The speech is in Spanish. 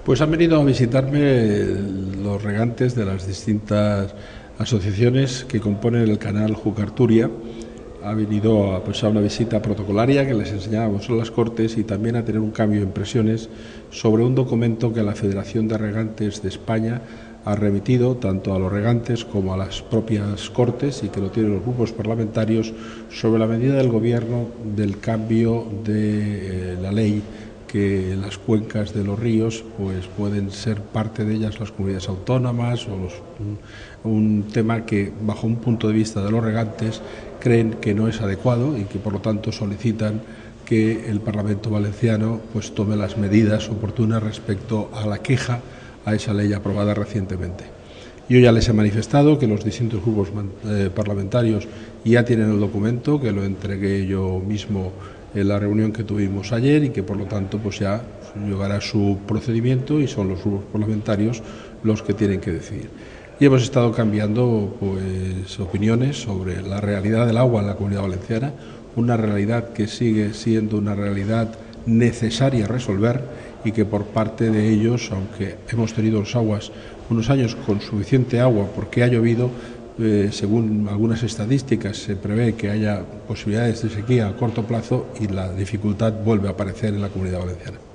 Pues han venido a visitarme los regantes de las distintas asociaciones que componen el canal Jucarturia. Ha venido a una visita protocolaria que les enseñábamos en las Cortes y también a tener un cambio de impresiones sobre un documento que la Federación de Regantes de España ha remitido tanto a los regantes como a las propias Cortes y que lo tienen los grupos parlamentarios sobre la medida del Gobierno del cambio de la ley que las cuencas de los ríos pues pueden ser parte de ellas las comunidades autónomas o un tema que bajo un punto de vista de los regantes creen que no es adecuado y que por lo tanto solicitan que el Parlamento Valenciano pues tome las medidas oportunas respecto a la queja a esa ley aprobada recientemente. Yo ya les he manifestado que los distintos grupos parlamentarios ya tienen el documento, que lo entregué yo mismo en la reunión que tuvimos ayer y que por lo tanto pues ya llegará su procedimiento y son los grupos parlamentarios los que tienen que decidir. Y hemos estado cambiando pues opiniones sobre la realidad del agua en la Comunidad Valenciana, una realidad que sigue siendo una realidad necesaria resolver y que por parte de ellos, aunque hemos tenido los aguas unos años con suficiente agua porque ha llovido, según algunas estadísticas se prevé que haya posibilidades de sequía a corto plazo y la dificultad vuelve a aparecer en la Comunidad Valenciana.